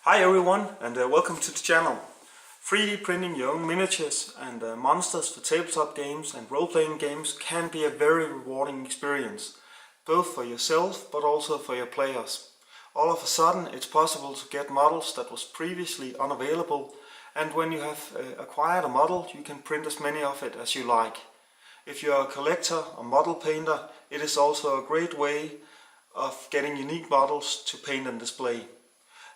Hi everyone, and welcome to the channel. 3D printing your own miniatures and monsters for tabletop games and role-playing games can be a very rewarding experience, both for yourself but also for your players. All of a sudden it's possible to get models that was previously unavailable, and when you have acquired a model you can print as many of it as you like. If you are a collector or model painter, it is also a great way of getting unique models to paint and display.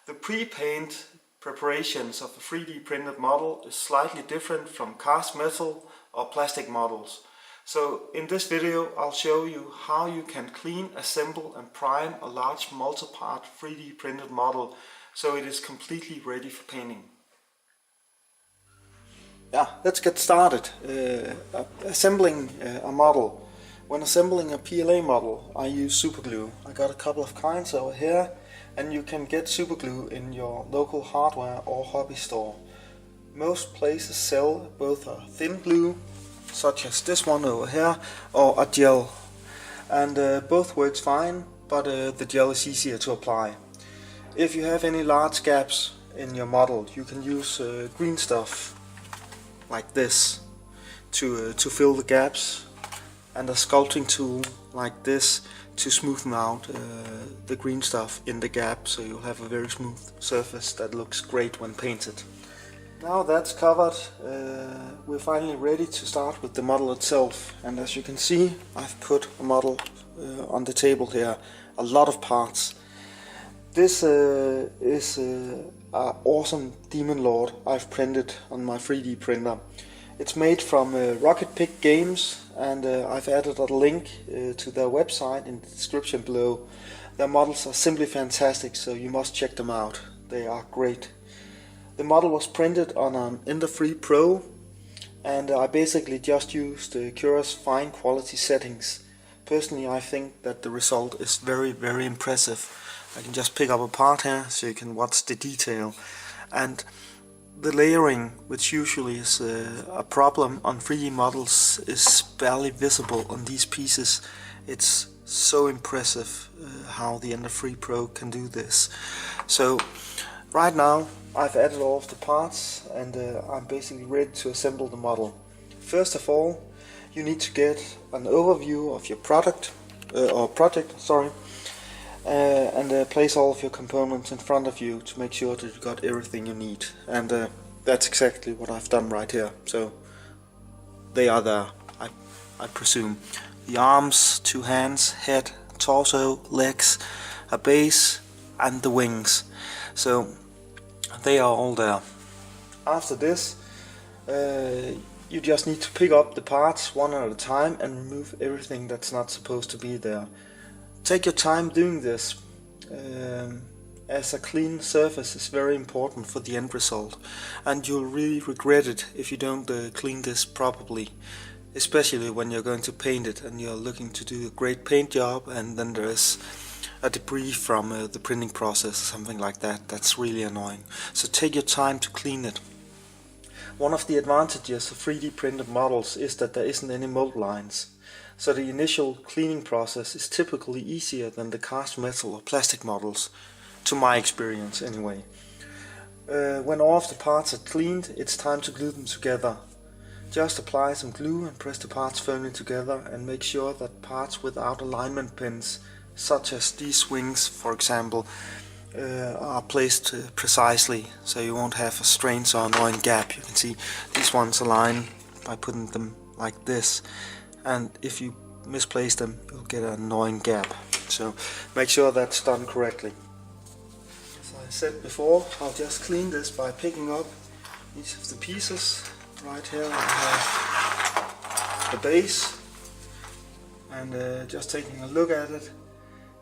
The pre-paint preparations of a 3D printed model is slightly different from cast metal or plastic models. So in this video I'll show you how you can clean, assemble and prime a large multi-part 3D printed model so it is completely ready for painting. Yeah, let's get started. Assembling a model. When assembling a PLA model I use super glue. I got a couple of kinds over here. And you can get super glue in your local hardware or hobby store. Most places sell both a thin glue, such as this one over here, or a gel. And both works fine, but the gel is easier to apply. If you have any large gaps in your model, you can use green stuff, like this, to fill the gaps, and a sculpting tool like this to smoothen out the green stuff in the gap, so you'll have a very smooth surface that looks great when painted. Now that's covered, we're finally ready to start with the model itself, and as you can see I've put a model on the table here, a lot of parts. This is an awesome Demon Lord I've printed on my 3D printer. It's made from Rocket Pig Games, and I've added a link to their website in the description below. Their models are simply fantastic, so you must check them out. They are great. The model was printed on an Ender 3 Pro, and I basically just used Cura's fine quality settings. Personally, I think that the result is very impressive. I can just pick up a part here so you can watch the detail. And the layering, which usually is a problem on 3D models, is barely visible on these pieces. It's so impressive how the Ender 3 Pro can do this. So right now I've added all of the parts, and I'm basically ready to assemble the model. First of all, you need to get an overview of your project, and place all of your components in front of you to make sure that you got everything you need. And that's exactly what I've done right here. So they are there, I presume. The arms, two hands, head, torso, legs, a base and the wings. So they are all there. After this you just need to pick up the parts one at a time and remove everything that's not supposed to be there. Take your time doing this, as a clean surface is very important for the end result, and you'll really regret it if you don't clean this properly, especially when you're going to paint it and you're looking to do a great paint job and then there is a debris from the printing process, something like that. That's really annoying. So take your time to clean it. One of the advantages of 3D printed models is that there isn't any mold lines. So the initial cleaning process is typically easier than the cast metal or plastic models, to my experience anyway. When all of the parts are cleaned, it's time to glue them together. Just apply some glue and press the parts firmly together, and make sure that parts without alignment pins, such as these wings for example, are placed precisely, so you won't have a strange or annoying gap. You can see these ones align by putting them like this, and if you misplace them you'll get an annoying gap. So make sure that's done correctly. As I said before, I'll just clean this by picking up each of the pieces. Right here I have the base, and just taking a look at it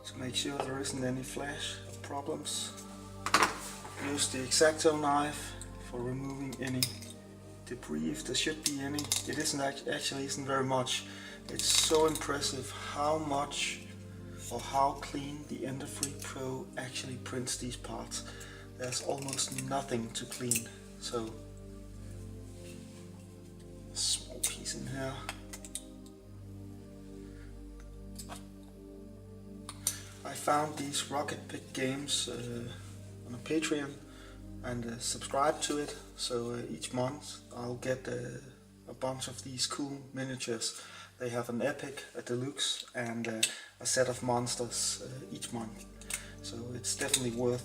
to make sure there isn't any flash or problems. Use the X-Acto knife for removing any debris if there should be any. It actually isn't very much. It's so impressive how much or how clean the Ender 3 Pro actually prints these parts. There's almost nothing to clean. So a small piece in here. I found these Rocket Pig Games on a Patreon and subscribe to it, so each month I'll get a bunch of these cool miniatures. They have an epic, a deluxe, and a set of monsters each month, so it's definitely worth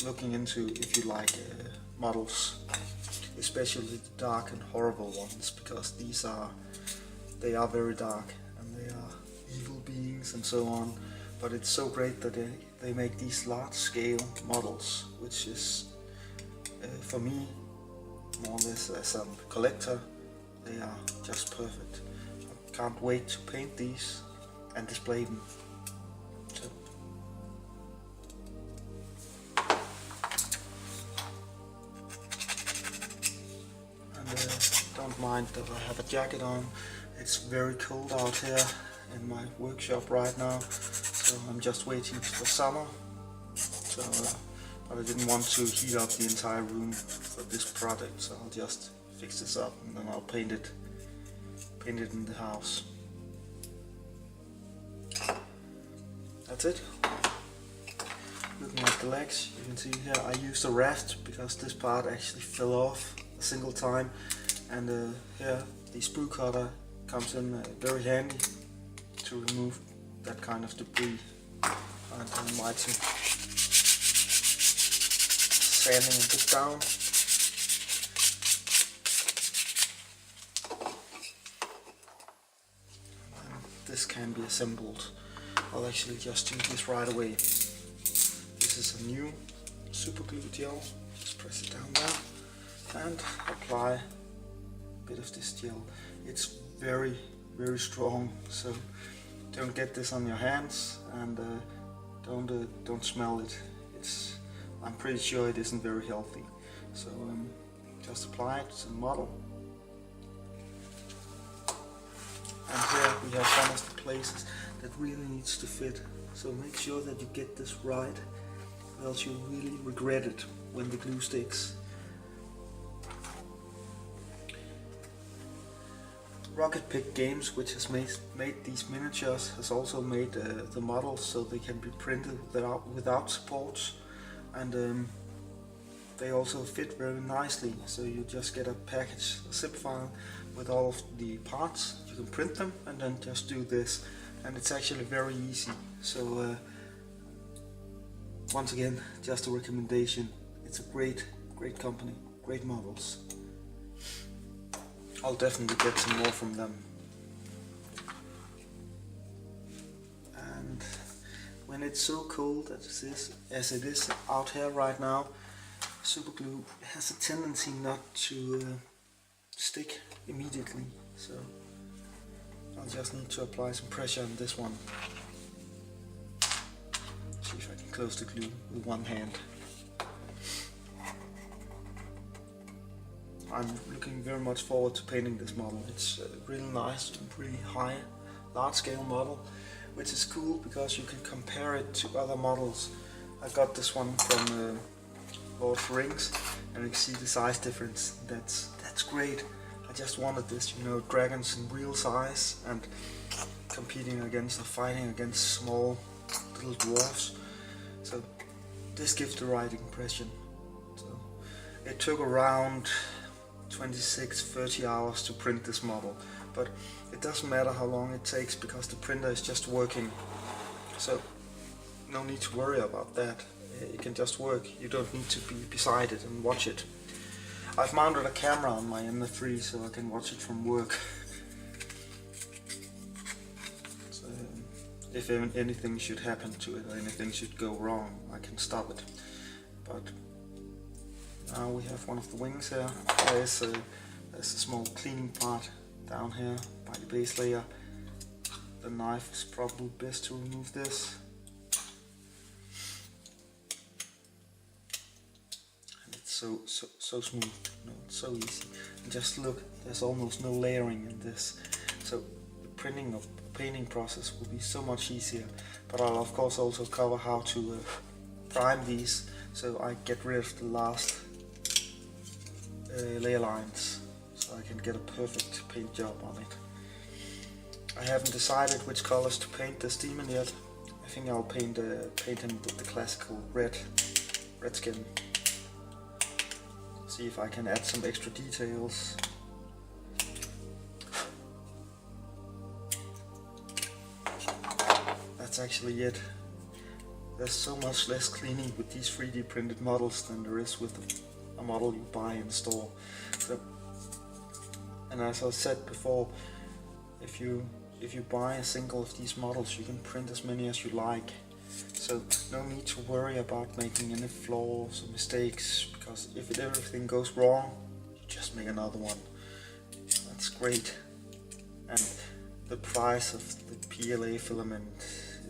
looking into if you like models, especially the dark and horrible ones, because they are very dark and they are evil beings and so on. But it's so great that they make these large scale models, which is for me, more or less as a collector, they are just perfect. I can't wait to paint these and display them. So. Don't mind that I have a jacket on. It's very cold out here in my workshop right now, so I'm just waiting for summer. So, but I didn't want to heat up the entire room for this project, so I'll just fix this up and then I'll paint it in the house. That's it. Looking at the legs, you can see here I used a raft because this part actually fell off a single time, and here the sprue cutter comes in very handy to remove that kind of debris. And I might some sanding a bit down. And this can be assembled. I'll actually just do this right away. This is a new super glue gel. Just press it down there and apply a bit of this gel. It's very strong, so don't get this on your hands, and don't smell it. I'm pretty sure it isn't very healthy. So just apply it to the model. And here we have some of the places that really needs to fit. So make sure that you get this right, or else you'll really regret it when the glue sticks. Rocket Pick Games, which has made these miniatures, has also made the models so they can be printed without supports, and they also fit very nicely. So you just get a package, a zip file with all of the parts. You can print them and then just do this, and it's actually very easy. So once again, just a recommendation. It's a great company, great models. I'll definitely get some more from them. And when it's so cold as it is out here right now, super glue has a tendency not to stick immediately. So I'll just need to apply some pressure on this one. See if I can close the glue with one hand. I'm looking very much forward to painting this model. It's really nice and pretty high, large scale model, which is cool because you can compare it to other models. I got this one from Lord of the Rings, and you can see the size difference. That's great. I just wanted this, you know, dragons in real size and competing against or fighting against small little dwarfs. So this gives the right impression. So it took around 26-30 hours to print this model, but it doesn't matter how long it takes because the printer is just working, so no need to worry about that. It can just work. You don't need to be beside it and watch it. I've mounted a camera on my MF3 so I can watch it from work. So if anything should happen to it or anything should go wrong, I can stop it. But now we have one of the wings here. There's a small cleaning part down here by the base layer. The knife is probably best to remove this. And it's so smooth, no, it's so easy. And just look, there's almost no layering in this. So the painting process will be so much easier. But I'll of course also cover how to prime these, so I get rid of the last layer lines, so I can get a perfect paint job on it. I haven't decided which colors to paint this demon yet. I think I'll paint him with the classical red skin. see if I can add some extra details. That's actually it. There's so much less cleaning with these 3D printed models than there is with a model you buy in store. So, and as I said before, if you buy a single of these models, you can print as many as you like. So no need to worry about making any flaws or mistakes, because if everything goes wrong, you just make another one. That's great. And the price of the PLA filament,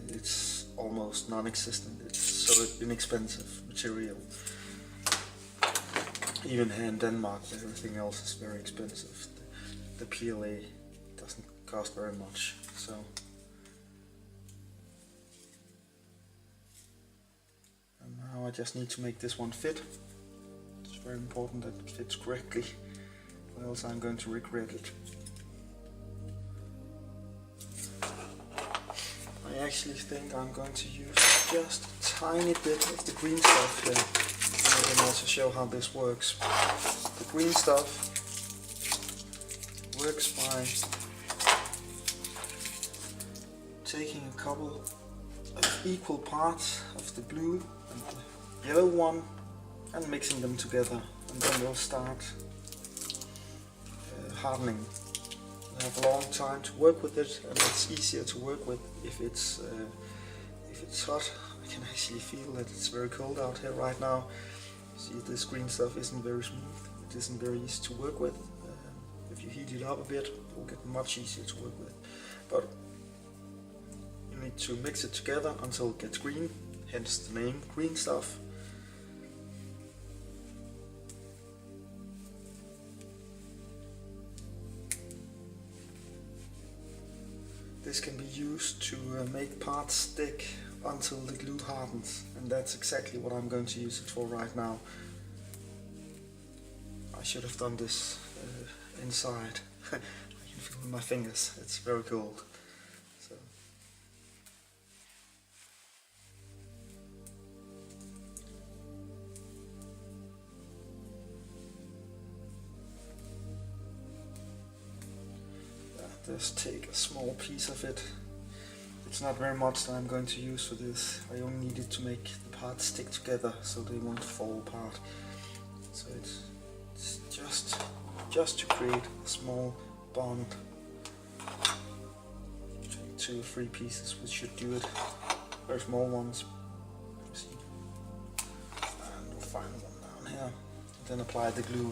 it's almost non-existent. It's so inexpensive material. Even here in Denmark, everything else is very expensive. The PLA doesn't cost very much. So and now I just need to make this one fit. It's very important that it fits correctly, or else I'm going to regret it. I actually think I'm going to use just a tiny bit of the green stuff here, and I can also show how this works. The green stuff works by taking a couple of equal parts of the blue and the yellow one and mixing them together, and then they'll start hardening. I have a long time to work with it, and it's easier to work with if it's hot. I can actually feel that it's very cold out here right now. See, this green stuff isn't very smooth. It isn't very easy to work with. If you heat it up a bit, it will get much easier to work with. But you need to mix it together until it gets green, hence the name green stuff. This can be used to make parts stick until the glue hardens, and that's exactly what I'm going to use it for right now. I should have done this inside. I can feel my fingers, it's very cold. So. Just take a small piece of it. It's not very much that I'm going to use for this. I only need it to make the parts stick together so they won't fall apart. So it's just to create a small bond. Take 2 or 3 pieces, which should do it. Very small ones. And we'll find one down here. And then apply the glue.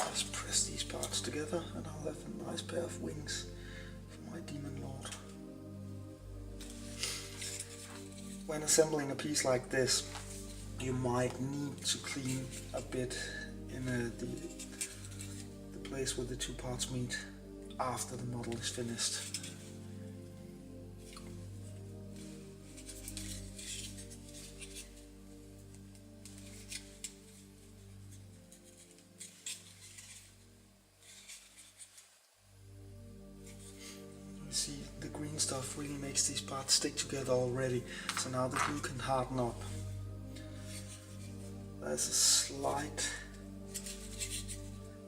Just press these parts together and I'll have a nice pair of wings for my Demon Lord. When assembling a piece like this, you might need to clean a bit in the place where the 2 parts meet after the model is finished. See, the green stuff really makes these parts stick together already, so now the glue can harden up. There's a slight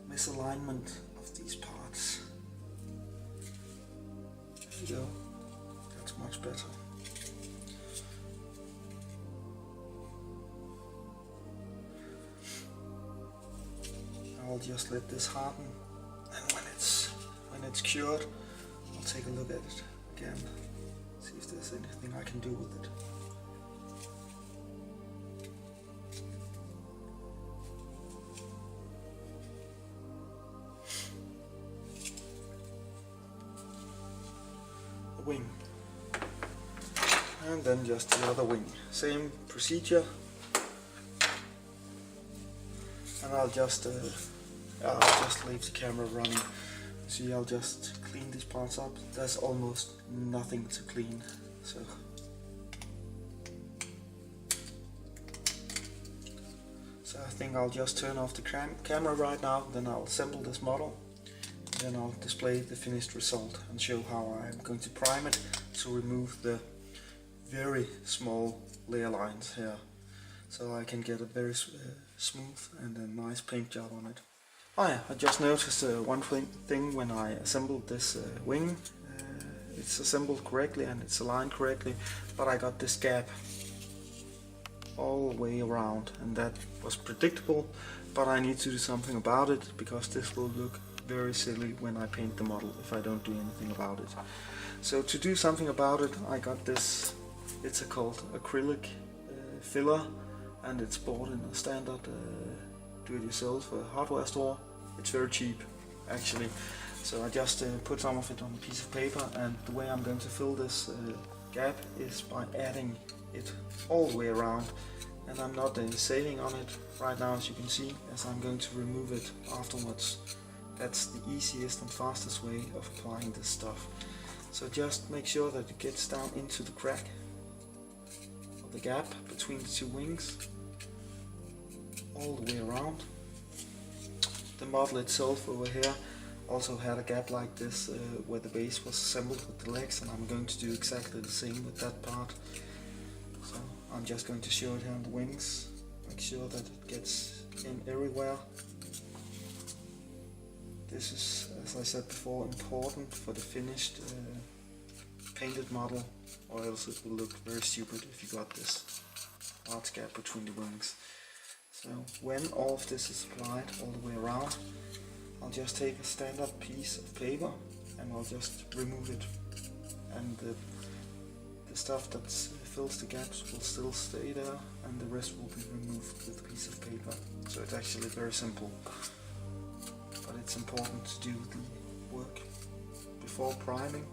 misalignment of these parts. There you go, that's much better. I'll just let this harden, and when it's cured, I'll take a look at it again, see if there's anything I can do with it. The wing. And then just the other wing. Same procedure. And I'll just leave the camera running. See, I'll just clean these parts up. There's almost nothing to clean, so So I think I'll just turn off the camera right now, then I'll assemble this model, then I'll display the finished result and show how I'm going to prime it to remove the very small layer lines here, so I can get a very smooth and a nice paint job on it. Oh yeah, I just noticed one thing when I assembled this wing. It's assembled correctly and it's aligned correctly, but I got this gap all the way around, and that was predictable, but I need to do something about it because this will look very silly when I paint the model if I don't do anything about it. So to do something about it, I got this, it's called acrylic filler, and it's bought in a standard do-it-yourself hardware store. It's very cheap actually. So I just put some of it on a piece of paper, and the way I'm going to fill this gap is by adding it all the way around, and I'm not sailing on it right now, as you can see, as I'm going to remove it afterwards. That's the easiest and fastest way of applying this stuff. So just make sure that it gets down into the crack of the gap between the two wings, all the way around. The model itself over here also had a gap like this where the base was assembled with the legs, and I'm going to do exactly the same with that part. So I'm just going to show it here on the wings, make sure that it gets in everywhere. This is, as I said before, important for the finished painted model, or else it will look very stupid if you got this large gap between the wings. So when all of this is applied all the way around, I'll just take a standard piece of paper and I'll just remove it, and the stuff that fills the gaps will still stay there, and the rest will be removed with a piece of paper. So it's actually very simple, but it's important to do the work before priming.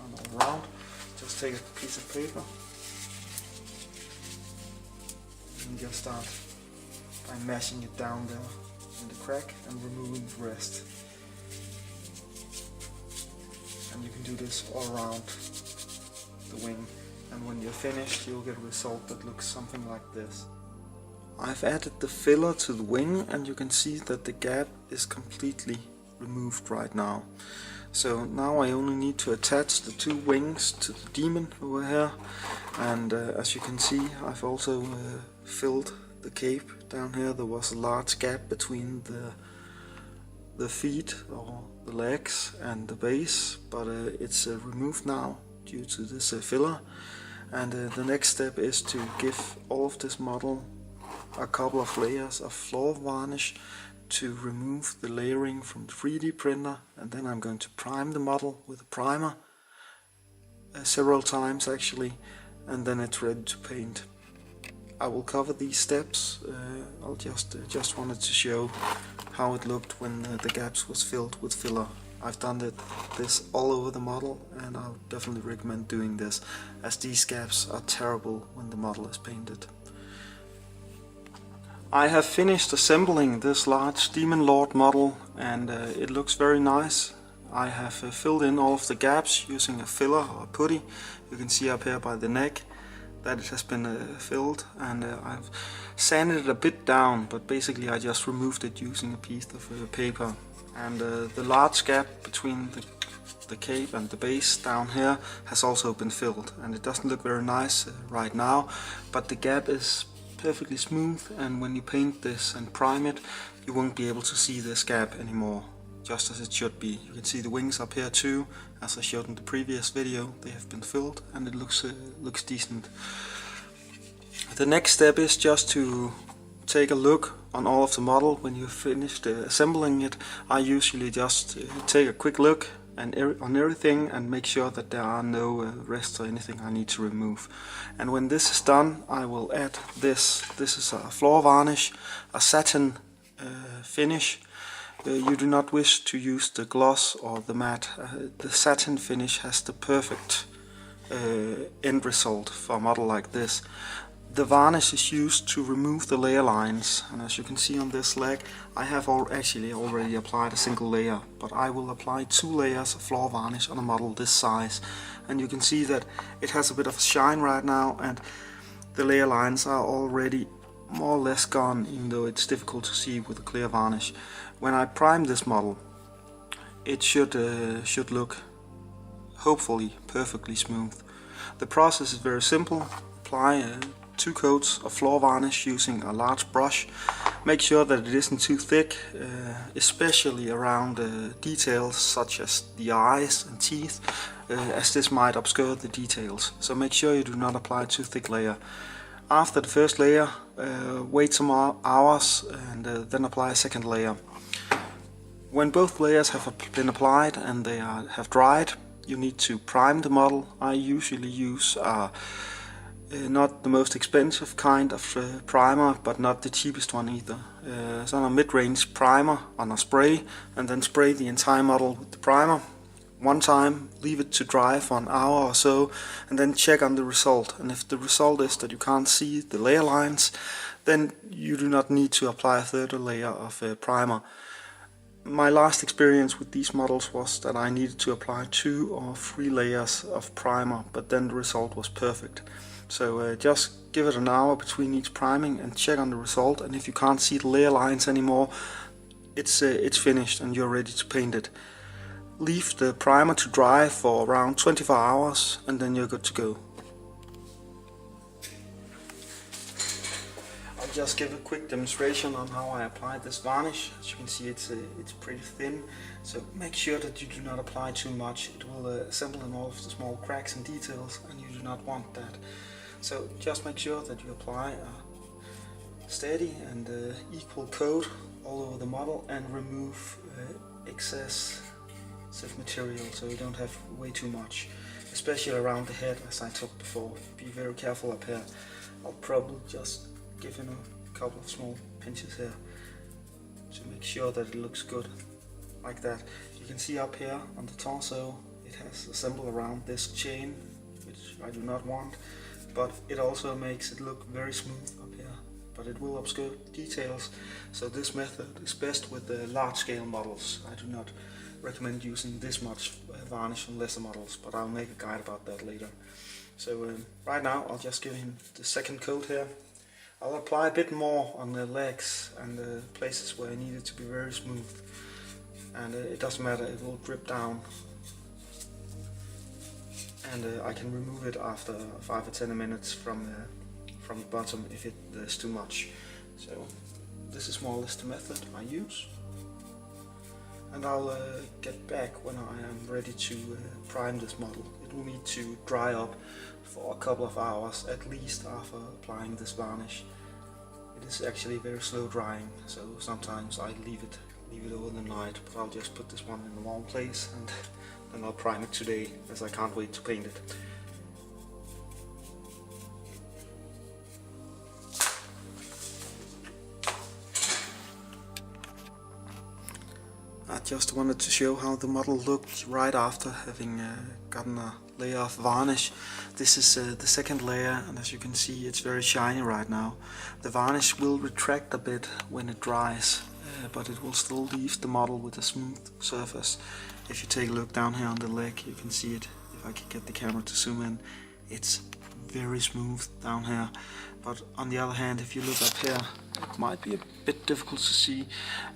And all around, just take a piece of paper and just start by mashing it down there in the crack and removing the rest. And you can do this all around the wing, and when you're finished you'll get a result that looks something like this. I've added the filler to the wing, and you can see that the gap is completely removed right now. So now I only need to attach the two wings to the demon over here, and as you can see, I've also filled the cape down here. There was a large gap between the feet or the legs and the base, but it's removed now due to this filler. And the next step is to give all of this model a couple of layers of floor varnish to remove the layering from the 3D printer, and then I'm going to prime the model with a primer several times actually, and then it's ready to paint. I will cover these steps. I'll just wanted to show how it looked when the gaps was filled with filler. I've done this all over the model, and I would definitely recommend doing this, as these gaps are terrible when the model is painted. I have finished assembling this large Demon Lord model, and it looks very nice. I have filled in all of the gaps using a filler or a putty. You can see up here by the neck that it has been filled, and I've sanded it a bit down, but basically I just removed it using a piece of paper. And the large gap between the cape and the base down here has also been filled, and it doesn't look very nice right now, but the gap is perfectly smooth, and when you paint this and prime it, you won't be able to see this gap anymore, just as it should be. You can see the wings up here too, as I showed in the previous video. They have been filled, and it looks decent. The next step is just to take a look on all of the model when you've finished assembling it. I usually just take a quick look on everything and make sure that there are no rests or anything I need to remove. And when this is done, I will add this. This is a floor varnish, a satin finish. You do not wish to use the gloss or the matte. The satin finish has the perfect end result for a model like this. The varnish is used to remove the layer lines, and as you can see on this leg, I have actually already applied a single layer, but I will apply 2 layers of floor varnish on a model this size. And you can see that it has a bit of a shine right now, and the layer lines are already more or less gone, even though it's difficult to see with a clear varnish. When I prime this model, it should look, hopefully, perfectly smooth. The process is very simple. Apply 2 coats of floor varnish using a large brush. Make sure that it isn't too thick, especially around details such as the eyes and teeth, as this might obscure the details. So make sure you do not apply too thick layer. After the first layer, wait some hours and then apply a second layer. When both layers have been applied and they have dried, you need to prime the model. I usually use not the most expensive kind of primer, but not the cheapest one either. It's on a mid-range primer on a spray, and then spray the entire model with the primer. One time, leave it to dry for an hour or so, and then check on the result. And if the result is that you can't see the layer lines, then you do not need to apply a third layer of primer. My last experience with these models was that I needed to apply 2 or 3 layers of primer, but then the result was perfect. So just give it an hour between each priming and check on the result, and if you can't see the layer lines anymore, it's finished and you're ready to paint it. Leave the primer to dry for around 24 hours and then you're good to go. I'll just give a quick demonstration on how I applied this varnish. As you can see, it's pretty thin, so make sure that you do not apply too much. It will assemble in all of the small cracks and details, and you do not want that. So just make sure that you apply a steady and equal coat all over the model and remove excessive material, so you don't have way too much, especially around the head, as I talked before. Be very careful up here. I'll probably just give in a couple of small pinches here to make sure that it looks good, like that. You can see up here on the torso it has assembled around this chain, which I do not want, but it also makes it look very smooth up here, but it will obscure details. So this method is best with the large scale models. I do not recommend using this much varnish on lesser models, but I'll make a guide about that later. So right now I'll just give him the second coat here. I'll apply a bit more on the legs and the places where I need it to be very smooth, and it doesn't matter, it will drip down, and I can remove it after 5 or 10 minutes from the bottom if there's too much. So this is more or less the method I use, and I'll get back when I am ready to prime this model. It will need to dry up for a couple of hours at least after applying this varnish. It is actually very slow drying, so sometimes I leave it over the night, but I'll just put this one in a warm place and then I'll prime it today, as I can't wait to paint it. I just wanted to show how the model looked right after having gotten a layer of varnish. This is the second layer, and as you can see, it's very shiny right now. The varnish will retract a bit when it dries, but it will still leave the model with a smooth surface. If you take a look down here on the leg, you can see it. If I could get the camera to zoom in, it's very smooth down here. But on the other hand, if you look up here, it might be a bit difficult to see.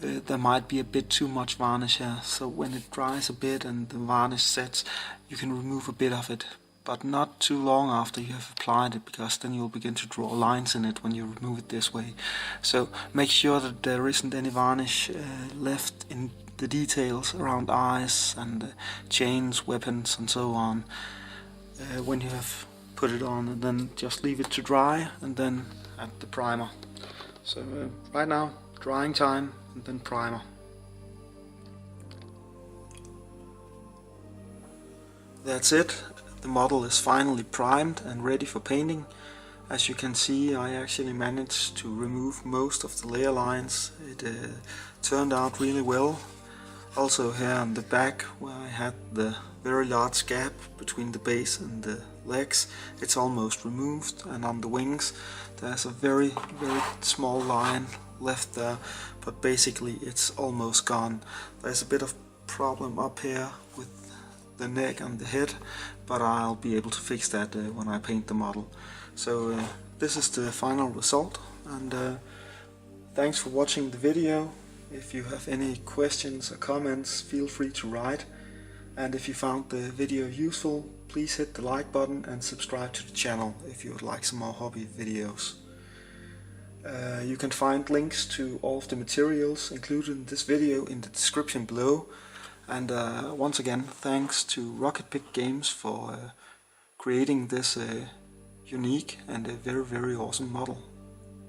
There might be a bit too much varnish here, so when it dries a bit and the varnish sets, you can remove a bit of it, but not too long after you have applied it, because then you'll begin to draw lines in it when you remove it this way. So make sure that there isn't any varnish left in the details around eyes and chains, weapons and so on when you have put it on, and then just leave it to dry and then add the primer. So right now, drying time and then primer. That's it. The model is finally primed and ready for painting. As you can see, I actually managed to remove most of the layer lines. It turned out really well. Also here on the back, where I had the very large gap between the base and the legs. It's almost removed, and on the wings there's a very small line left there, but basically it's almost gone. There's a bit of problem up here with the neck and the head, but I'll be able to fix that when I paint the model. So this is the final result, and thanks for watching the video. If you have any questions or comments, feel free to write. And if you found the video useful, please hit the like button and subscribe to the channel if you would like some more hobby videos. You can find links to all of the materials included in this video in the description below. And once again, thanks to Rocket Pig Games for creating this unique and a very awesome model.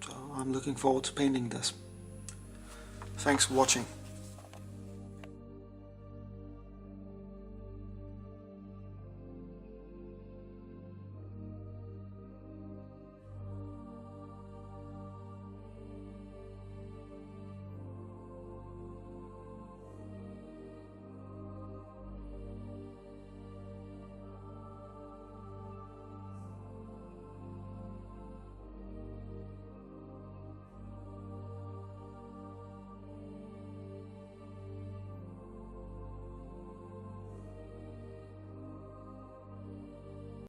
So I'm looking forward to painting this. Thanks for watching.